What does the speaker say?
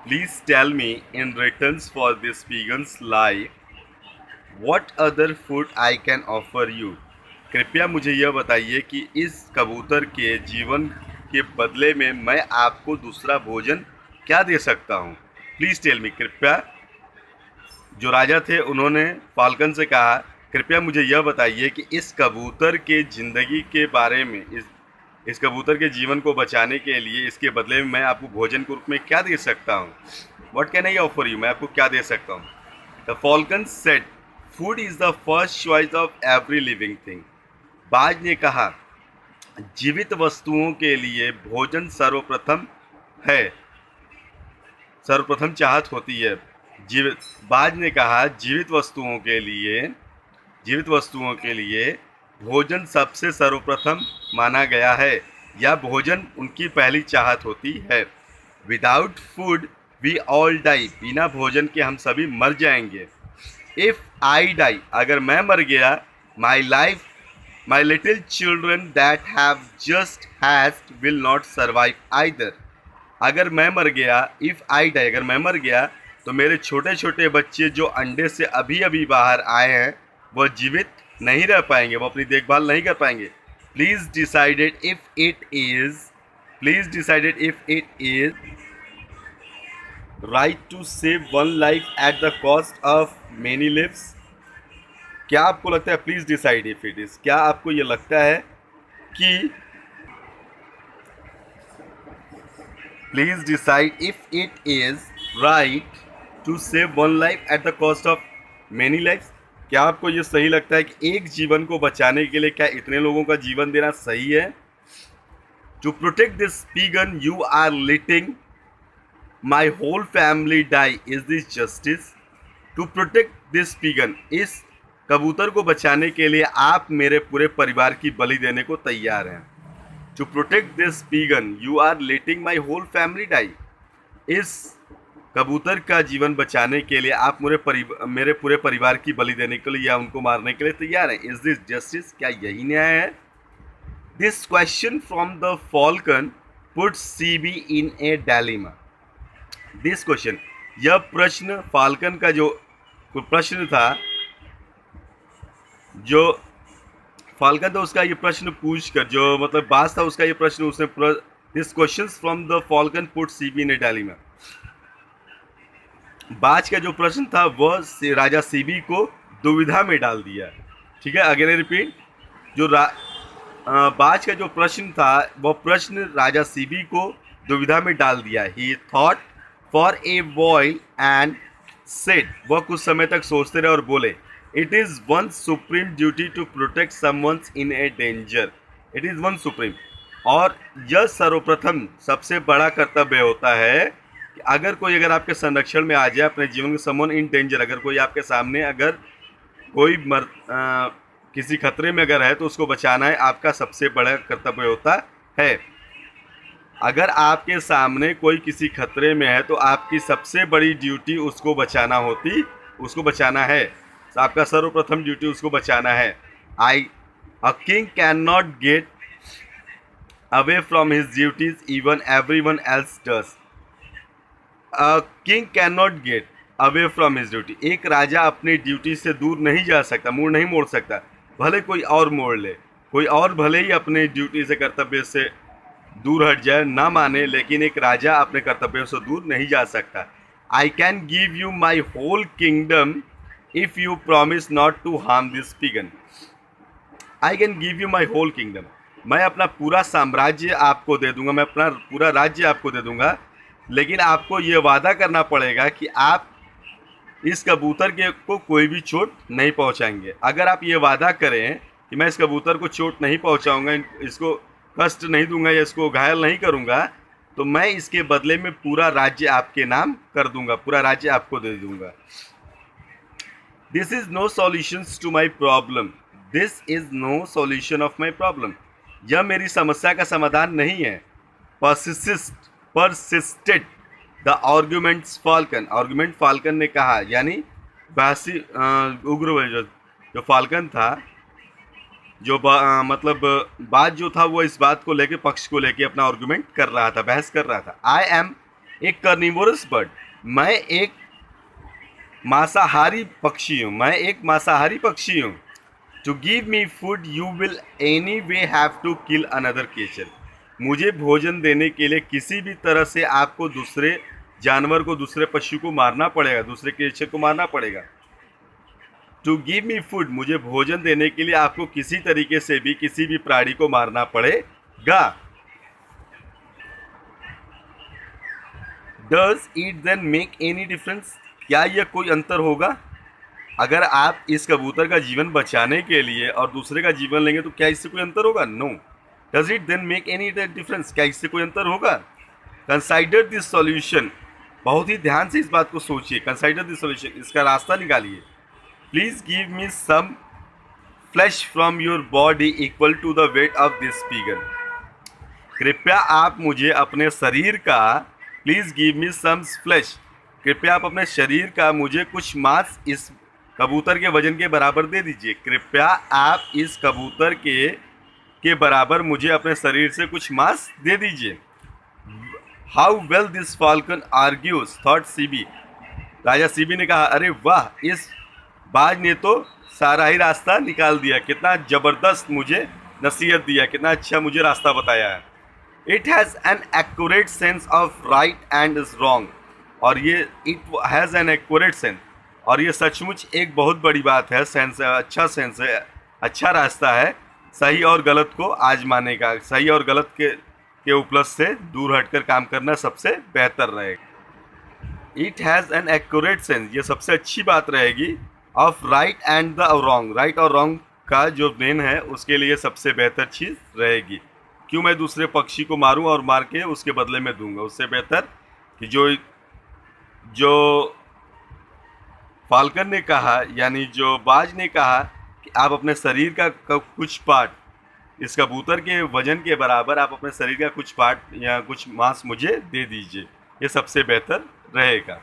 Please tell me in returns for this vegan's life, what other food I can offer you? कृपया मुझे यह बताइए कि इस कबूतर के जीवन के बदले में मैं आपको दूसरा भोजन क्या दे सकता हूँ? Please tell me. कृपया जो राजा थे उन्होंने फाल्कन से कहा, कृपया मुझे यह बताइए कि इस कबूतर के ज़िंदगी के बारे में, इस कबूतर के जीवन को बचाने के लिए इसके बदले में मैं आपको भोजन के रूप में क्या दे सकता हूँ? What can I offer you? मैं आपको क्या दे सकता हूँ? The Falcon said, food is the first choice of every living thing. बाज ने कहा, जीवित वस्तुओं के लिए भोजन सर्वप्रथम है, सर्वप्रथम चाहत होती है। जीवित बाज ने कहा, जीवित वस्तुओं के लिए भोजन सबसे सर्वप्रथम माना गया है, या भोजन उनकी पहली चाहत होती है। Without food we all die, बिना भोजन के हम सभी मर जाएंगे। इफ आई डाई, अगर मैं मर गया, my life, my little children that have just hedged will not survive either. अगर मैं मर गया, इफ़ आई डाई, अगर मैं मर गया, तो मेरे छोटे छोटे बच्चे जो अंडे से अभी अभी बाहर आए हैं वो जीवित नहीं रह पाएंगे, वो अपनी देखभाल नहीं कर पाएंगे। Please decided if it is right to save one life at the cost of many lives. क्या आपको लगता है, please decide if it is, क्या आपको ये लगता है कि please decide if it is right to save one life at the cost of many lifes? क्या आपको ये सही लगता है कि एक जीवन को बचाने के लिए क्या इतने लोगों का जीवन देना सही है? To protect this pigeon you are letting my whole family die, is this justice? To protect this pigeon, इस कबूतर को बचाने के लिए आप मेरे पूरे परिवार की बलि देने को तैयार हैं। To protect this pigeon you are letting my whole family die, इस कबूतर का जीवन बचाने के लिए आप मेरे पूरे परिवार की बलि देने के लिए या उनको मारने के लिए तैयार हैं। इज दिस जस्टिस, क्या यही न्याय है? This question from the Falcon put CB in A dilemma. This question, यह प्रश्न फाल्कन का जो प्रश्न था, जो फाल्कन था उसका ये प्रश्न पूछकर, जो मतलब बाज था उसका ये प्रश्न उसने, this question from the Falcon put CB in A dilemma, बाज का जो प्रश्न था वह राजा सीबी को दुविधा में डाल दिया। ठीक है, अगेन रिपीट, जो बाज का जो प्रश्न था वह प्रश्न राजा सीबी को दुविधा में डाल दिया। He thought for a while and said, वह कुछ समय तक सोचते रहे और बोले, it is one supreme duty to protect someone's in a danger. It is one supreme, और यह सर्वप्रथम सबसे बड़ा कर्तव्य होता है कि अगर आपके संरक्षण में आ जाए अपने जीवन के, समवन इन डेंजर, अगर कोई आपके सामने, अगर कोई किसी खतरे में अगर है तो उसको बचाना है आपका सबसे बड़ा कर्तव्य होता है। अगर आपके सामने कोई किसी खतरे में है तो आपकी सबसे बड़ी ड्यूटी उसको बचाना है, तो आपका सर्वप्रथम ड्यूटी उसको बचाना है। A king can not get away from his duties even everyone else does. A king can not get away from his duty, एक राजा अपनी ड्यूटी से दूर नहीं जा सकता, मुंह नहीं मोड़ सकता, भले कोई और मोड़ ले, कोई और भले ही अपने ड्यूटी से, कर्तव्य से दूर हट जाए, ना माने, लेकिन एक राजा अपने कर्तव्यों से दूर नहीं जा सकता। I can give you my whole kingdom if you promise not to harm this pigeon. I can give you my whole kingdom, मैं अपना पूरा साम्राज्य आपको दे दूंगा, मैं अपना पूरा राज्य आपको दे दूंगा, लेकिन आपको ये वादा करना पड़ेगा कि आप इस कबूतर को कोई भी चोट नहीं पहुंचाएंगे। अगर आप ये वादा करें कि मैं इस कबूतर को चोट नहीं पहुंचाऊंगा, इसको कष्ट नहीं दूंगा या इसको घायल नहीं करूंगा, तो मैं इसके बदले में पूरा राज्य आपके नाम कर दूंगा, पूरा राज्य आपको दे दूंगा। This is no solution to my problem, this is no solution of my problem, यह मेरी समस्या का समाधान नहीं है। Persisted the arguments falcon, argument falcon ने कहा, यानी बहसी उग्र जो फाल्कन था, जो मतलब बात जो था वो इस बात को लेके, पक्ष को लेके अपना आर्गुमेंट कर रहा था, बहस कर रहा था। I am a carnivorous bird, मैं एक मांसाहारी पक्षी हूँ, मैं एक मांसाहारी पक्षी हूँ। To give me food you will anyway have to kill another creature, मुझे भोजन देने के लिए किसी भी तरह से आपको दूसरे जानवर को, दूसरे पशु को मारना पड़ेगा, दूसरे क्रिएचर को मारना पड़ेगा। टू गिव मी फूड, मुझे भोजन देने के लिए आपको किसी तरीके से भी किसी भी प्राणी को मारना पड़ेगा। Does it then make any difference, क्या यह कोई अंतर होगा? अगर आप इस कबूतर का जीवन बचाने के लिए और दूसरे का जीवन लेंगे तो क्या इससे कोई अंतर होगा? No. Does it then make any difference, क्या इससे कोई अंतर होगा? कंसाइडर दिस सॉल्यूशन, बहुत ही ध्यान से इस बात को सोचिए। कंसाइडर दिस सॉल्यूशन, इसका रास्ता निकालिए। Please give me some flesh from your body equal to the weight of this figure, कृपया आप मुझे अपने शरीर का, please give me some flesh, कृपया आप अपने शरीर का मुझे कुछ मांस इस कबूतर के वजन के बराबर दे दीजिए। कृपया आप इस कबूतर के बराबर मुझे अपने शरीर से कुछ मांस दे दीजिए। How well this falcon argues thought CB, Raja CB ने कहा, अरे वाह, इस बाज ने तो सारा ही रास्ता निकाल दिया, कितना ज़बरदस्त मुझे नसीहत दिया, कितना अच्छा मुझे रास्ता बताया है। It has an accurate sense of right and is wrong, और ये it has an accurate sense, और ये सचमुच एक बहुत बड़ी बात है, सेंस है, अच्छा सेंस है, अच्छा रास्ता है सही और गलत को आजमाने का, सही और गलत के उपलब्ध से दूर हटकर काम करना सबसे बेहतर रहेगा। It has an accurate sense, ये सबसे अच्छी बात रहेगी, of right and the wrong, right और रॉन्ग का जो ब्रेन है उसके लिए सबसे बेहतर चीज़ रहेगी। क्यों मैं दूसरे पक्षी को मारूं और मार के उसके बदले में दूंगा, उससे बेहतर कि जो फाल्कन ने कहा, यानी जो बाज ने कहा कि आप अपने शरीर का कुछ पार्ट, इस कबूतर के वजन के बराबर आप अपने शरीर का कुछ पार्ट या कुछ मांस मुझे दे दीजिए, ये सबसे बेहतर रहेगा।